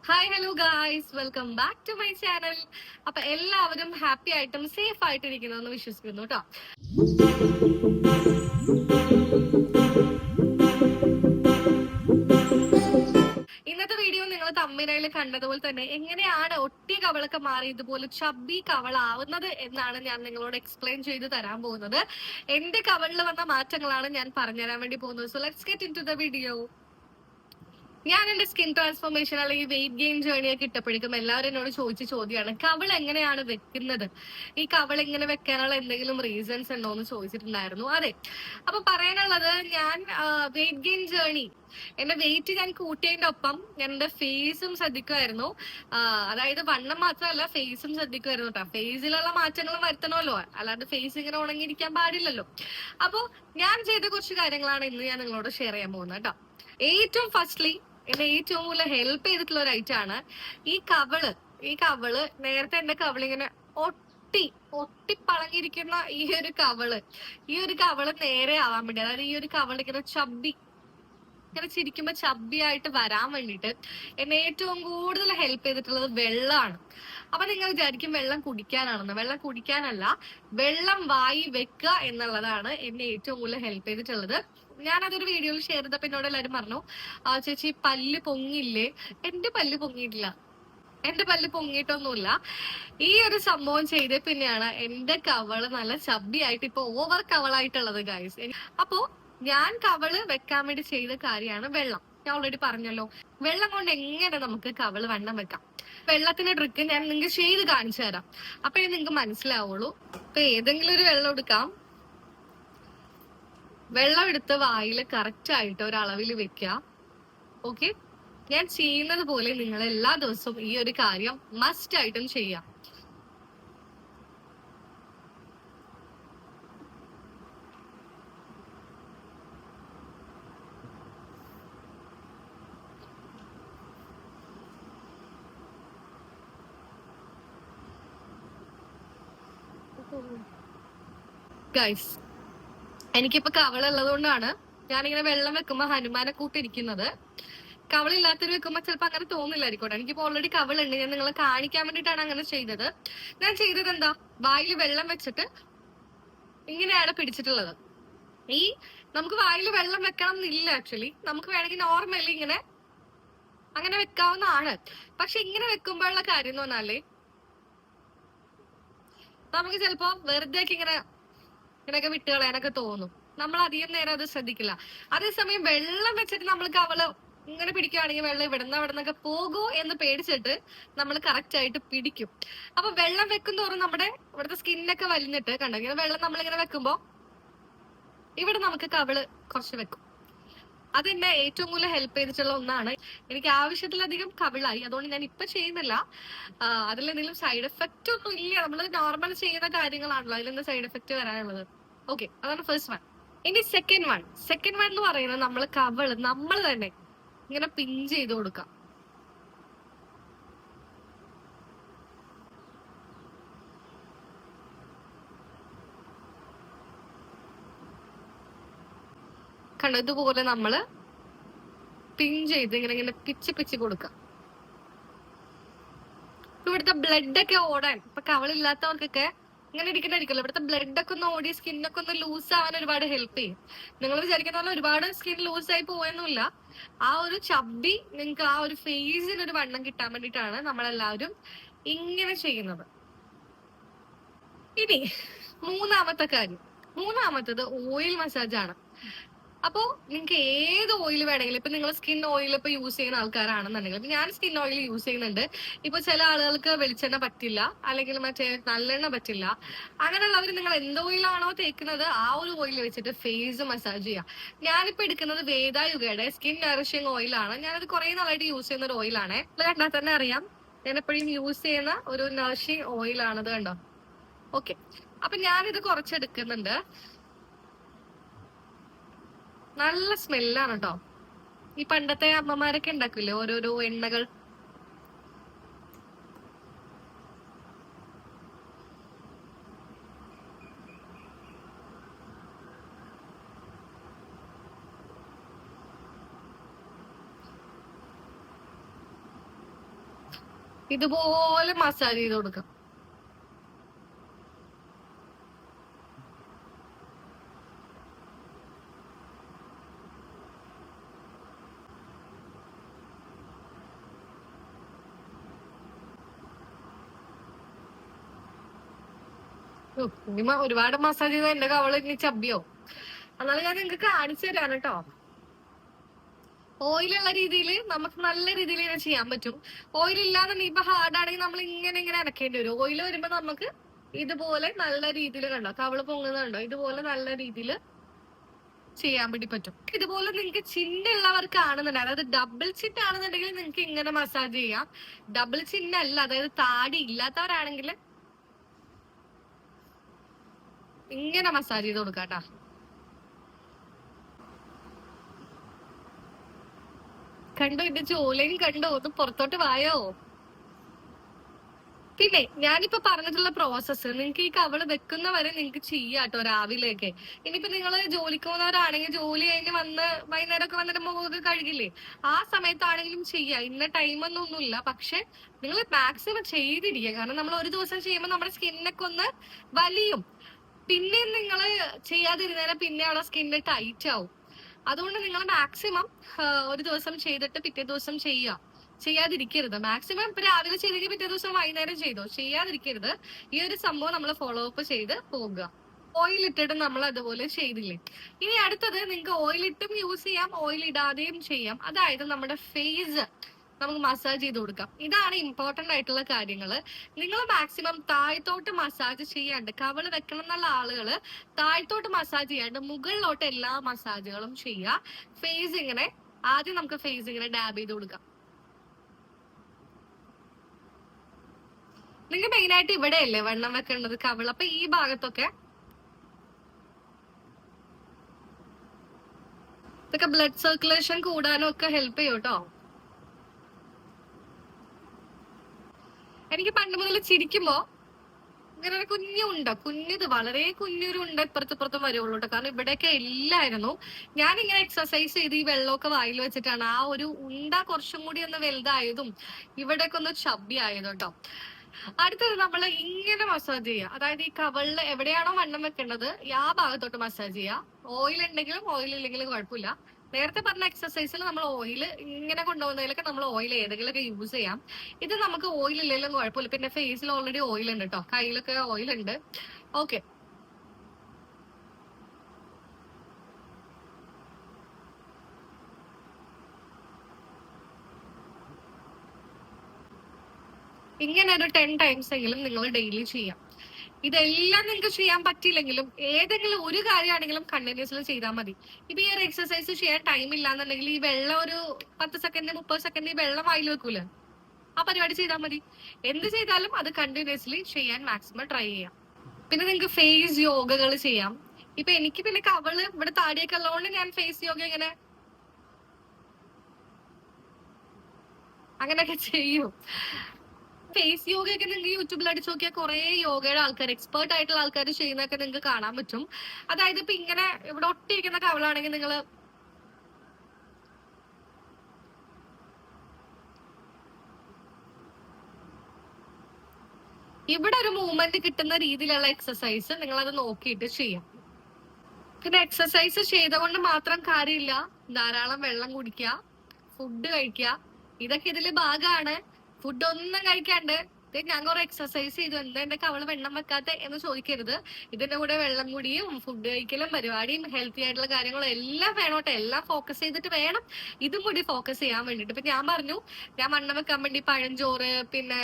Hi hello guys, welcome back to my channel. അപ്പൊ എല്ലാവരും happy ആയിട്ടും സേഫ് ആയിട്ടിരിക്കുന്നു വിശ്വസിക്കുന്നു കേട്ടോ. ഇന്നത്തെ വീഡിയോ നിങ്ങൾ തമ്മിലയിൽ കണ്ടതുപോലെ തന്നെ എങ്ങനെയാണ് ഒട്ടിയ കവളൊക്കെ മാറി ഇതുപോലെ ചബ്ബി കവളാവുന്നത് എന്നാണ് ഞാൻ നിങ്ങളോട് എക്സ്പ്ലെയിൻ ചെയ്ത് തരാൻ പോകുന്നത്. എന്റെ കവളിൽ വന്ന മാറ്റങ്ങളാണ് ഞാൻ പറഞ്ഞുതരാൻ വേണ്ടി പോകുന്നത്. So let's get into the video. ഞാൻ എന്റെ സ്കിൻ ട്രാൻസ്ഫോർമേഷൻ അല്ലെങ്കിൽ വെയിറ്റ് ഗെയിൻ ജേർണി ഒക്കെ ഇട്ടപ്പോഴേക്കും എല്ലാവരും എന്നോട് ചോദിച്ച ചോദ്യമാണ്, കവൾ എങ്ങനെയാണ് വെക്കുന്നത്, ഈ കവൾ ഇങ്ങനെ വെക്കാനുള്ള എന്തെങ്കിലും റീസൺസ് ഉണ്ടോ എന്ന് ചോദിച്ചിട്ടുണ്ടായിരുന്നു. അതെ, അപ്പൊ പറയാനുള്ളത്, ഞാൻ വെയിറ്റ് ഗെയിൻ ജേർണി എന്റെ വെയിറ്റ് ഞാൻ കൂട്ടിയതിന്റെ ഒപ്പം ഞാൻ എന്റെ ഫേസും ശ്രദ്ധിക്കുമായിരുന്നു. അതായത് വണ്ണം മാത്രമല്ല, ഫേസും ശ്രദ്ധിക്കുമായിരുന്നു കേട്ടോ. ഫേസിലുള്ള മാറ്റങ്ങളും വരുത്തണമല്ലോ, അല്ലാണ്ട് ഫേസ് ഇങ്ങനെ ഉണങ്ങിയിരിക്കാൻ പാടില്ലല്ലോ. അപ്പൊ ഞാൻ ചെയ്ത കുറച്ച് കാര്യങ്ങളാണ് ഇന്ന് ഞാൻ നിങ്ങളോട് ഷെയർ ചെയ്യാൻ പോകുന്നത് കേട്ടോ. ഏറ്റവും ഫസ്റ്റ്ലി എന്നെ ഏറ്റവും കൂടുതൽ ഹെൽപ്പ് ചെയ്തിട്ടുള്ള ഒരു ഐറ്റം ആണ് ഈ കവള് നേരത്തെ എന്റെ കവളിങ്ങനെ ഒട്ടിപ്പളങ്ങിയിരിക്കുന്ന ഈ ഒരു കവള് നേരെ ആവാൻ വേണ്ടി, അതായത് ഈ ഒരു കവള് ഇങ്ങനെ ചിരിക്കുമ്പോ ചബ്ബിയായിട്ട് വരാൻ വേണ്ടിയിട്ട് എന്നെ ഏറ്റവും കൂടുതൽ ഹെൽപ്പ് ചെയ്തിട്ടുള്ളത് വെള്ളമാണ്. അപ്പൊ നിങ്ങൾ വിചാരിക്കും വെള്ളം കുടിക്കാനാണെന്ന്. വെള്ളം കുടിക്കാനല്ല, വെള്ളം വായി വെക്കുക എന്നുള്ളതാണ് എന്നെ ഏറ്റവും കൂടുതൽ ഹെൽപ്പ് ചെയ്തിട്ടുള്ളത്. ഞാൻ അതൊരു വീഡിയോയിൽ ഷെയർ ചെയ്തപ്പോ എന്നോട് എല്ലാവരും പറഞ്ഞു, ചേച്ചി പല്ല് പൊങ്ങില്ലേ? എന്റെ പല്ല് പൊങ്ങിയിട്ടില്ല, എന്റെ പല്ല് പൊങ്ങിയിട്ടൊന്നുമില്ല. ഈ ഒരു സംഭവം ചെയ്ത പിന്നെയാണ് എന്റെ കവള് നല്ല ചബ്ബിയായിട്ട് ഇപ്പൊ ഓവർ കവളായിട്ടുള്ളത് ഗൈസ്. അപ്പോ ഞാൻ കവള് വെക്കാൻ വേണ്ടി ചെയ്ത കാര്യമാണ് വെള്ളം. ഞാൻ ഓൾറെഡി പറഞ്ഞല്ലോ, വെള്ളം കൊണ്ട് എങ്ങനെ നമുക്ക് കവള് വണ്ണം വെക്കാം. വെള്ളത്തിന്റെ ട്രിക്ക് ഞാൻ നിങ്ങൾക്ക് ചെയ്ത് കാണിച്ചു തരാം, അപ്പോഴേ നിങ്ങൾക്ക് മനസ്സിലാവുള്ളൂ. ഇപ്പൊ ഏതെങ്കിലും ഒരു വെള്ളം എടുക്കാം, വെള്ളം എടുത്ത് വായിൽ കറക്റ്റ് ആയിട്ട് ഒരളവിൽ വെക്കുക. ഓക്കെ, ഞാൻ ചെയ്യുന്നത് പോലെ നിങ്ങൾ എല്ലാ ദിവസവും ഈ ഒരു കാര്യം മസ്റ്റ് ആയിട്ടും ചെയ്യാം. ഗൈസ്, എനിക്കിപ്പോ കവളുള്ളത് കൊണ്ടാണ് ഞാനിങ്ങനെ വെള്ളം വെക്കുമ്പോ ഹനുമാനെ കൂട്ടിരിക്കുന്നത്. കവളില്ലാത്തൊരു വെക്കുമ്പോ ചിലപ്പോ അങ്ങനെ തോന്നില്ലായിരിക്കട്ടെ. എനിക്കിപ്പോ ഓൾറെഡി കവളുണ്ട്, ഞാൻ നിങ്ങളെ കാണിക്കാൻ വേണ്ടിയിട്ടാണ് അങ്ങനെ ചെയ്തത്. ഞാൻ ചെയ്തത് എന്താ, വായിൽ വെള്ളം വെച്ചിട്ട് ഇങ്ങനെയാണ് പിടിച്ചിട്ടുള്ളത്. ഈ നമുക്ക് വായിൽ വെള്ളം വെക്കണം എന്നില്ല ആക്ച്വലി, നമുക്ക് വേണമെങ്കിൽ നോർമലി ഇങ്ങനെ അങ്ങനെ വെക്കാവുന്നതാണ്. പക്ഷെ ഇങ്ങനെ വെക്കുമ്പോഴുള്ള കാര്യം എന്ന് പറഞ്ഞാല്, നമുക്ക് ചിലപ്പോ വെറുതെ ഇങ്ങനെയൊക്കെ വിട്ടുകളയാനൊക്കെ തോന്നും. നമ്മൾ അധികം നേരം അത് ശ്രദ്ധിക്കില്ല. അതേസമയം വെള്ളം വെച്ചിട്ട് നമ്മൾ കവള് ഇങ്ങനെ പിടിക്കുകയാണെങ്കിൽ വെള്ളം ഇവിടുന്നൊക്കെ പോകുമോ എന്ന് പേടിച്ചിട്ട് നമ്മൾ കറക്റ്റ് ആയിട്ട് പിടിക്കും. അപ്പൊ വെള്ളം വെക്കുന്നതോറും നമ്മുടെ ഇവിടുത്തെ സ്കിന്നൊക്കെ വലിഞ്ഞിട്ട് കണ്ടോ, ഇങ്ങനെ വെള്ളം നമ്മളിങ്ങനെ വെക്കുമ്പോ ഇവിടെ നമുക്ക് കവള് കുറച്ച് വെക്കും. അതെന്നെ ഏറ്റവും കൂടുതൽ ഹെൽപ്പ് ചെയ്തിട്ടുള്ള ഒന്നാണ്. എനിക്ക് ആവശ്യത്തിലധികം കവിളായി, അതുകൊണ്ട് ഞാൻ ഇപ്പൊ ചെയ്യുന്നില്ല. അതിലെന്തെങ്കിലും സൈഡ് എഫക്റ്റ് ഒന്നും ഇല്ല, നമ്മൾ നോർമൽ ചെയ്യുന്ന കാര്യങ്ങളാണല്ലോ, അതിലെന്താ സൈഡ് എഫക്റ്റ് വരാനുള്ളത്. ഓക്കെ, അതാണ് ഫസ്റ്റ് വൺ. ഇനി സെക്കൻഡ് വൺ എന്ന് പറയുന്നത്, നമ്മൾ തന്നെ ഇങ്ങനെ പിൻ ചെയ്ത് കൊടുക്കാം. കണ്ടോ, ഇതുപോലെ നമ്മള് പിൻ ചെയ്ത് ഇങ്ങനെ പിച്ച് കൊടുക്കാം. ഇവിടുത്തെ ബ്ലഡ് ഒക്കെ ഓടാൻ, ഇപ്പൊ കവളില്ലാത്തവർക്കൊക്കെ ഇങ്ങനെ ഇരിക്കണായിരിക്കുമല്ലോ, ഇവിടുത്തെ ബ്ലഡ് ഒക്കെ ഒന്ന് ഓടി സ്കിന്നൊക്കെ ഒന്ന് ലൂസ് ആവാൻ ഒരുപാട് ഹെൽപ്പ് ചെയ്യും. നിങ്ങൾ വിചാരിക്കുന്ന പോലെ ഒരുപാട് സ്കിൻ ലൂസായി പോയെന്നില്ല. ആ ഒരു ചബ്ബി നിങ്ങൾക്ക് ആ ഒരു ഫേസിന് ഒരു വണ്ണം കിട്ടാൻ വേണ്ടിയിട്ടാണ് നമ്മളെല്ലാവരും ഇങ്ങനെ ചെയ്യുന്നത്. ഇനി മൂന്നാമത്തത് ഓയിൽ മസാജ് ആണ്. അപ്പോ നിങ്ങൾക്ക് ഏത് ഓയിൽ വേണമെങ്കിലും, ഇപ്പൊ നിങ്ങൾ സ്കിൻ ഓയിൽ ഇപ്പൊ യൂസ് ചെയ്യുന്ന ആൾക്കാരാണെന്നുണ്ടെങ്കിൽ, ഞാൻ സ്കിൻ ഓയിൽ യൂസ് ചെയ്യുന്നുണ്ട്. ഇപ്പൊ ചില ആളുകൾക്ക് വെളിച്ചെണ്ണ പറ്റില്ല, അല്ലെങ്കിൽ മറ്റേ നല്ലെണ്ണ പറ്റില്ല. അങ്ങനെയുള്ളവർ നിങ്ങൾ എന്ത് ഓയിലാണോ തേക്കുന്നത് ആ ഒരു ഓയിൽ വെച്ചിട്ട് ഫേസ് മസാജ് ചെയ്യാം. ഞാനിപ്പോ എടുക്കുന്നത് വേദായുഗയുടെ സ്കിൻ നറിഷിംഗ് ഓയിലാണ്. ഞാനത് കുറെ നാളായിട്ട് യൂസ് ചെയ്യുന്ന ഒരു ഓയിലാണ്. ഇത് കണ്ടാൽ തന്നെ അറിയാം, ഞാൻ എപ്പോഴും യൂസ് ചെയ്യുന്ന ഒരു നറിഷിംഗ് ഓയിലാണത്. കണ്ടോ? ഓക്കെ, അപ്പൊ ഞാനിത് കുറച്ചെടുക്കുന്നുണ്ട്. നല്ല സ്മെല്ലാണ് കേട്ടോ. ഈ പണ്ടത്തെ അമ്മമാരൊക്കെ ഉണ്ടാക്കില്ലേ ഓരോരോ എണ്ണകൾ, ഇതുപോലെ മസാജ് ചെയ്ത് കൊടുക്കാം. ഇനി ഒരുപാട് മസാജ് ചെയ്താൽ എന്റെ കവള് ഇനി ചബ്ബിയോ. എന്നാലും ഞാൻ നിങ്ങക്ക് കാണിച്ചു തരാണ് കേട്ടോ. ഓയിലുള്ള രീതിയിൽ നമുക്ക് നല്ല രീതിയിൽ ഇങ്ങനെ ചെയ്യാൻ പറ്റും. ഓയിൽ ഇല്ലാന്നുണ്ടെങ്കിൽ ഇപ്പൊ ഹാർഡാണെങ്കിൽ നമ്മൾ ഇങ്ങനെ അനക്കേണ്ടി വരും. ഓയിൽ വരുമ്പോ നമുക്ക് ഇതുപോലെ നല്ല രീതിയിൽ കണ്ടോ കവള് പൊങ്ങുന്നുണ്ടോ, ഇതുപോലെ നല്ല രീതിയിൽ ചെയ്യാൻ വേണ്ടി പറ്റും. ഇതുപോലെ നിങ്ങൾക്ക് ചിന്നുള്ളവർക്കാണെന്നുണ്ടെങ്കിൽ, അതായത് ഡബിൾ ചിൻ ആണെന്നുണ്ടെങ്കിൽ നിങ്ങൾക്ക് ഇങ്ങനെ മസാജ് ചെയ്യാം. ഡബിൾ ചിന്നല്ല, അതായത് താടി ഇല്ലാത്തവരാണെങ്കിൽ ഇങ്ങനെ മസാജ് ചെയ്ത് കൊടുക്കാട്ടാ. കണ്ടോ എന്റെ ജോലിയും കണ്ടോ, ഒന്ന് പുറത്തോട്ട് വായോ. പിന്നെ ഞാനിപ്പോ പറഞ്ഞിട്ടുള്ള പ്രോസസ്സ് നിങ്ങൾക്ക് ഈ കവള് വെക്കുന്നവരെ നിങ്ങൾക്ക് ചെയ്യാട്ടോ രാവിലെയൊക്കെ. ഇനിയിപ്പോ നിങ്ങൾ ജോലിക്ക് പോകുന്നവരാണെങ്കിൽ ജോലി കഴിഞ്ഞ് വന്ന് വൈകുന്നേരമൊക്കെ വന്നിട്ട് മുഖമൊക്കെ കഴുകില്ലേ, ആ സമയത്താണെങ്കിലും ചെയ്യാം. ഇന്ന ടൈമൊന്നുമില്ല, പക്ഷെ നിങ്ങൾ മാക്സിമം ചെയ്തിരിക്കുക. കാരണം നമ്മൾ ഒരു ദിവസം ചെയ്യുമ്പോൾ നമ്മുടെ സ്കിന്നൊക്കെ ഒന്ന് വലിയും. പിന്നെ നിങ്ങൾ ചെയ്യാതിരുന്നേനെ പിന്നെ അവിടെ സ്കിന്ന് ടൈറ്റ് ആവും. അതുകൊണ്ട് നിങ്ങൾ മാക്സിമം ഒരു ദിവസം ചെയ്തിട്ട് പിറ്റേ ദിവസം ചെയ്യാതിരിക്കരുത്. മാക്സിമം ഇപ്പൊ രാവിലെ ചെയ്തെങ്കിൽ പിറ്റേ ദിവസം വൈകുന്നേരം ചെയ്തോ, ചെയ്യാതിരിക്കരുത്. ഈ ഒരു സംഭവം നമ്മൾ ഫോളോ അപ്പ് ചെയ്ത് പോകുക. ഓയിൽ ഇട്ടിട്ട് നമ്മൾ അതുപോലെ ചെയ്തില്ലേ. ഇനി അടുത്തത് നിങ്ങൾക്ക് ഓയിൽ ഇട്ടും യൂസ് ചെയ്യാം, ഓയിൽ ഇടാതെയും ചെയ്യാം. അതായത് നമ്മുടെ ഫേസ് നമുക്ക് മസാജ് ചെയ്ത് കൊടുക്കാം. ഇതാണ് ഇമ്പോർട്ടന്റ് ആയിട്ടുള്ള കാര്യങ്ങൾ. നിങ്ങൾ മാക്സിമം താഴത്തോട്ട് മസാജ് ചെയ്യാണ്ട്, കവള് വെക്കണം എന്നുള്ള ആളുകൾ താഴത്തോട്ട് മസാജ് ചെയ്യാണ്ട് മുകളിലോട്ട് എല്ലാ മസാജുകളും ചെയ്യുക. ഫേസ് ഇങ്ങനെ ആദ്യം നമുക്ക് ഫേസ് ഇങ്ങനെ ഡാബ് ചെയ്ത് കൊടുക്കാം. നിങ്ങൾ മെയിൻ ആയിട്ട് ഇവിടെയല്ലേ വെള്ളം വെക്കേണ്ടത് കവിള്, അപ്പൊ ഈ ഭാഗത്തൊക്കെ ഇതൊക്കെ ബ്ലഡ് സർക്കുലേഷൻ കൂടാനും ഒക്കെ ഹെൽപ്പ് ചെയ്യും കേട്ടോ. എനിക്ക് പണ്ട് മുതൽ ചിരിക്കുമ്പോ ഇങ്ങനെ ഒരു കുഞ്ഞിത് വളരെ കുഞ്ഞൊരു ഉണ്ട ഇപ്പുറത്തും വരുള്ളൂ കേട്ടോ. കാരണം ഇവിടെയൊക്കെ ഇല്ലായിരുന്നു. ഞാനിങ്ങനെ എക്സസൈസ് ചെയ്ത് ഈ വെള്ളമൊക്കെ വായിൽ വെച്ചിട്ടാണ് ആ ഒരു ഉണ്ട കുറച്ചും കൂടി ഒന്ന് വലുതായതും ഇവിടെയൊക്കെ ഒന്ന് ചബ്ബി ആയതും കേട്ടോ. അടുത്തത് നമ്മൾ ഇങ്ങനെ മസാജ് ചെയ്യുക. അതായത് ഈ കവളില് എവിടെയാണോ വണ്ണം വെക്കേണ്ടത് ആ ഭാഗത്തോട്ട് മസാജ് ചെയ്യുക. ഓയിൽ ഉണ്ടെങ്കിലും ഓയിൽ ഇല്ലെങ്കിലും കുഴപ്പമില്ല. നേരത്തെ പറഞ്ഞ എക്സസൈസിൽ നമ്മൾ ഓയിൽ ഇങ്ങനെ കൊണ്ടുപോകുന്നതിലൊക്കെ നമ്മൾ ഓയിൽ ഏതെങ്കിലുമൊക്കെ യൂസ് ചെയ്യാം. ഇത് നമുക്ക് ഓയിൽ ഇല്ലെങ്കിലും കുഴപ്പമില്ല. പിന്നെ ഫേസിൽ ഓൾറെഡി ഓയിൽ ഉണ്ട് കേട്ടോ, കയ്യിലൊക്കെ ഓയിൽ ഉണ്ട്. ഓക്കെ, ഇങ്ങനെ ഒരു 10 ടൈംസ് എങ്കിലും നിങ്ങൾ ഡെയിലി ചെയ്യാം. ഇതെല്ലാം നിങ്ങൾക്ക് ചെയ്യാൻ പറ്റിയില്ലെങ്കിലും ഏതെങ്കിലും ഒരു കാര്യമാണെങ്കിലും കണ്ടിന്യൂസ്ലി ചെയ്താൽ മതി. ഇപ്പൊ ഈ ഒരു എക്സസൈസ് ചെയ്യാൻ ടൈം ഇല്ലാന്നുണ്ടെങ്കിൽ ഈ വെള്ളം ഒരു 10 സെക്കൻഡ് 30 സെക്കൻഡ് ഈ വെള്ളം വായിൽ വെക്കൂല, ആ പരിപാടി ചെയ്താൽ മതി. എന്ത് ചെയ്താലും അത് കണ്ടിന്യൂസ്ലി ചെയ്യാൻ മാക്സിമം ട്രൈ ചെയ്യാം. പിന്നെ നിങ്ങൾക്ക് ഫേസ് യോഗകൾ ചെയ്യാം. ഇപ്പൊ എനിക്ക് പിന്നെ കവള് ഇവിടെ താടിയൊക്കെ ഉള്ളതുകൊണ്ട് ഞാൻ ഫേസ് യോഗ അങ്ങനെയൊക്കെ ചെയ്യും. ഫേസ് യോഗയൊക്കെ നിങ്ങൾക്ക് യൂട്യൂബിൽ അടിച്ചു നോക്കിയാൽ കുറെ യോഗയുടെ ആൾക്കാർ, എക്സ്പേർട്ട് ആയിട്ടുള്ള ആൾക്കാർ ചെയ്യുന്നതൊക്കെ നിങ്ങൾക്ക് കാണാൻ പറ്റും. അതായത് ഇപ്പൊ ഇങ്ങനെ ഇവിടെ ഒട്ടിയിരിക്കുന്ന കവളാണെങ്കിൽ നിങ്ങൾ ഇവിടെ ഒരു മൂവ്മെന്റ് കിട്ടുന്ന രീതിയിലുള്ള എക്സസൈസ് നിങ്ങൾ അത് നോക്കിയിട്ട് ചെയ്യാം. പിന്നെ എക്സസൈസ് ചെയ്തുകൊണ്ട് മാത്രം കാര്യമില്ല, ധാരാളം വെള്ളം കുടിക്കുക, ഫുഡ് കഴിക്കുക, ഇതൊക്കെ ഇതില് ഭാഗമാണ്. ഫുഡ് ഒന്നും കഴിക്കാണ്ട് ഞാൻ കുറെ എക്സസൈസ് ചെയ്തു എന്താ എന്റെ കവള് വെള്ളം വെക്കാത്ത എന്ന് ചോദിക്കരുത്. ഇതിന്റെ കൂടെ വെള്ളം കുടിയും ഫുഡ് കഴിക്കലും പരിപാടിയും ഹെൽത്തി ആയിട്ടുള്ള കാര്യങ്ങളും എല്ലാം വേണോട്ടെ. എല്ലാം ഫോക്കസ് ചെയ്തിട്ട് വേണം ഇതും കൂടി ഫോക്കസ് ചെയ്യാൻ വേണ്ടിട്ട്. ഇപ്പൊ ഞാൻ പറഞ്ഞു ഞാൻ വണ്ണം വെക്കാൻ വേണ്ടി പഴഞ്ചോറ് പിന്നെ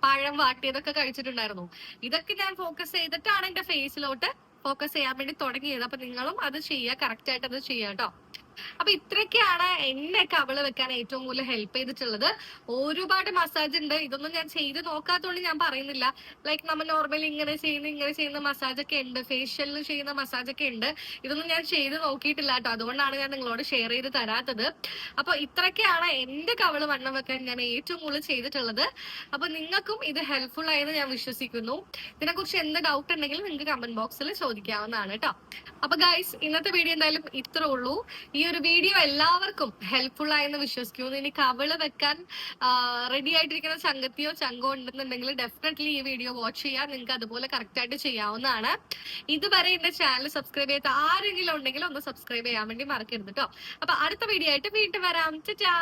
പഴം വാട്ടിയതൊക്കെ കഴിച്ചിട്ടുണ്ടായിരുന്നു. ഇതൊക്കെ ഞാൻ ഫോക്കസ് ചെയ്തിട്ടാണ് എന്റെ ഫേസിലോട്ട് ഫോക്കസ് ചെയ്യാൻ വേണ്ടി തുടങ്ങിയത്. അപ്പൊ നിങ്ങളും അത് ചെയ്യുക, കറക്റ്റ് ആയിട്ട് അത് ചെയ്യാം കേട്ടോ. അപ്പൊ ഇത്രയൊക്കെയാണ് എന്നെ കവള് വെക്കാൻ ഏറ്റവും കൂടുതൽ ഹെൽപ്പ് ചെയ്തിട്ടുള്ളത്. ഒരുപാട് മസാജ് ഉണ്ട്, ഇതൊന്നും ഞാൻ ചെയ്ത് നോക്കാത്തതുകൊണ്ട് ഞാൻ പറയുന്നില്ല. ലൈക്ക് നമ്മൾ നോർമലി ഇങ്ങനെ ചെയ്യുന്ന മസാജ് ഒക്കെ ഉണ്ട്, ഫേഷ്യലിൽ ചെയ്യുന്ന മസാജ് ഒക്കെ ഉണ്ട്. ഇതൊന്നും ഞാൻ ചെയ്ത് നോക്കിയിട്ടില്ല കേട്ടോ, അതുകൊണ്ടാണ് ഞാൻ നിങ്ങളോട് ഷെയർ ചെയ്ത് തരാത്തത്. അപ്പൊ ഇത്രയൊക്കെയാണ് എന്റെ കവള് വണ്ണം വെക്കാൻ ഞാൻ ഏറ്റവും കൂടുതൽ ചെയ്തിട്ടുള്ളത്. അപ്പൊ നിങ്ങൾക്കും ഇത് ഹെൽപ്ഫുൾ ആയെന്ന് ഞാൻ വിശ്വസിക്കുന്നു. ഇതിനെക്കുറിച്ച് എന്ത് ഡൗട്ട് ഉണ്ടെങ്കിലും നിങ്ങൾക്ക് കമന്റ് ബോക്സിൽ ചോദിക്കാവുന്നതാണ് കേട്ടോ. അപ്പൊ ഗൈസ്, ഇന്നത്തെ വീഡിയോ എന്തായാലും ഇത്രേ ഉള്ളൂ. ഈ ഈ ഒരു വീഡിയോ എല്ലാവർക്കും ഹെൽപ്ഫുൾ ആയെന്ന് വിശ്വസിക്കുന്നു. ഇനി കവിള് വെക്കാൻ റെഡി ആയിട്ടിരിക്കുന്ന ചങ്കത്തിയോ ചങ്കോ ഉണ്ടെന്നുണ്ടെങ്കിൽ ഡെഫിനറ്റ്ലി ഈ വീഡിയോ വാച്ച് ചെയ്യാൻ നിങ്ങൾക്ക് അതുപോലെ കറക്റ്റ് ആയിട്ട് ചെയ്യാവുന്നതാണ്. ഇതുവരെ എന്റെ ചാനൽ സബ്സ്ക്രൈബ് ചെയ്യാത്ത ആരെങ്കിലും ഉണ്ടെങ്കിൽ ഒന്ന് സബ്സ്ക്രൈബ് ചെയ്യാൻ വേണ്ടി മറക്കരുത് കേട്ടോ. അപ്പൊ അടുത്ത വീഡിയോ ആയിട്ട് വീണ്ടും വരാം. ടാറ്റാ.